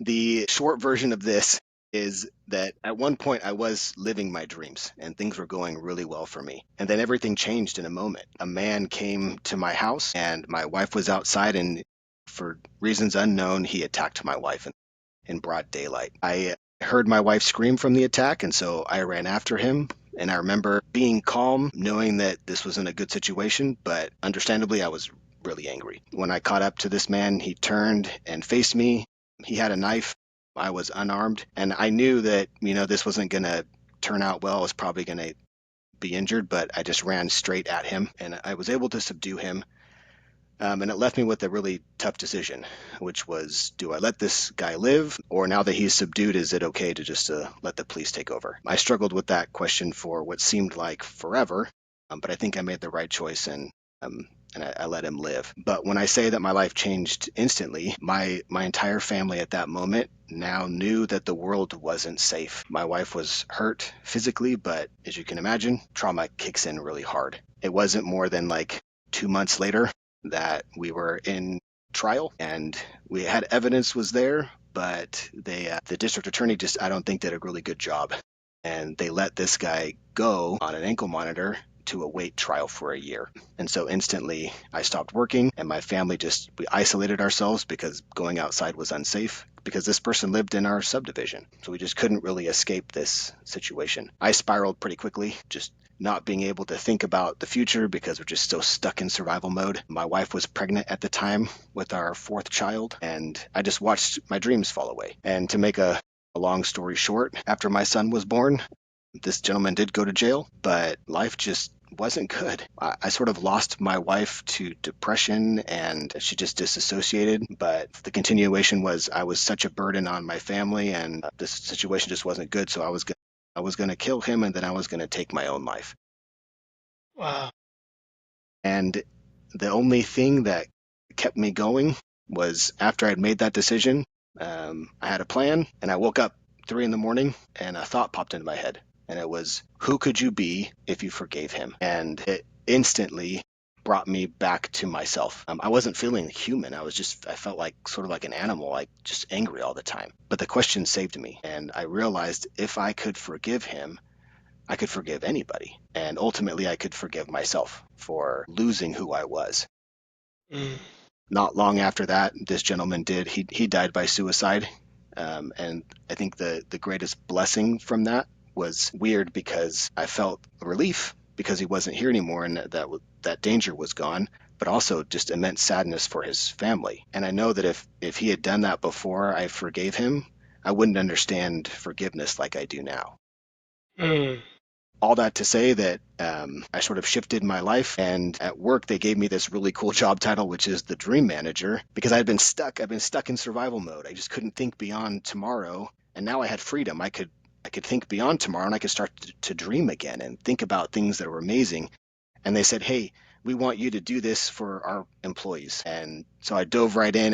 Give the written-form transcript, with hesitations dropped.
The short version of this is that at one point I was living my dreams and things were going really well for me. And then everything changed in a moment. A man came to my house and my wife was outside, and for reasons unknown, he attacked my wife in broad daylight. I heard my wife scream from the attack, and so I ran after him. And I remember being calm, knowing that this wasn't a good situation, but understandably, I was really angry. When I caught up to this man, he turned and faced me. He had a knife. I was unarmed, and I knew that, this wasn't going to turn out well. I was probably going to be injured, but I just ran straight at him, and I was able to subdue him. And it left me with a really tough decision, which was, do I let this guy live? Or now that he's subdued, is it okay to just let the police take over? I struggled with that question for what seemed like forever, but I think I made the right choice, and I let him live. But when I say that my life changed instantly, my entire family at that moment now knew that the world wasn't safe. My wife was hurt physically, but as you can imagine, trauma kicks in really hard. It wasn't more than like 2 months later that we were in trial, and we had evidence was there, but the district attorney just, I don't think, did a really good job, and they let this guy go on an ankle monitor to await trial for a year. And so instantly I stopped working, and my family we isolated ourselves because going outside was unsafe, because this person lived in our subdivision. So we just couldn't really escape this situation. I spiraled pretty quickly, just not being able to think about the future because we're just so stuck in survival mode. My wife was pregnant at the time with our fourth child, and I just watched my dreams fall away. And to make a long story short, after my son was born, this gentleman did go to jail, but life just wasn't good. I sort of lost my wife to depression, and she just disassociated. But the continuation was, I was such a burden on my family, and this situation just wasn't good. So I was going to kill him, and then I was going to take my own life. Wow. And the only thing that kept me going was after I'd made that decision, I had a plan, and I woke up 3 a.m. and a thought popped into my head. And it was, who could you be if you forgave him? And it instantly brought me back to myself. I wasn't feeling human. I felt like sort of like an animal, like just angry all the time. But the question saved me. And I realized if I could forgive him, I could forgive anybody. And ultimately, I could forgive myself for losing who I was. Mm. Not long after that, this gentleman he died by suicide. And I think the greatest blessing from that was weird, because I felt relief because he wasn't here anymore, and that danger was gone, but also just immense sadness for his family. And I know that if he had done that before I forgave him, I wouldn't understand forgiveness like I do now. Mm. All that to say that I sort of shifted my life, and at work they gave me this really cool job title, which is the dream manager, because I'd been stuck. I've been stuck in survival mode. I just couldn't think beyond tomorrow, and now I had freedom. I could think beyond tomorrow, and I could start to dream again and think about things that were amazing. And they said, hey, we want you to do this for our employees. And so I dove right in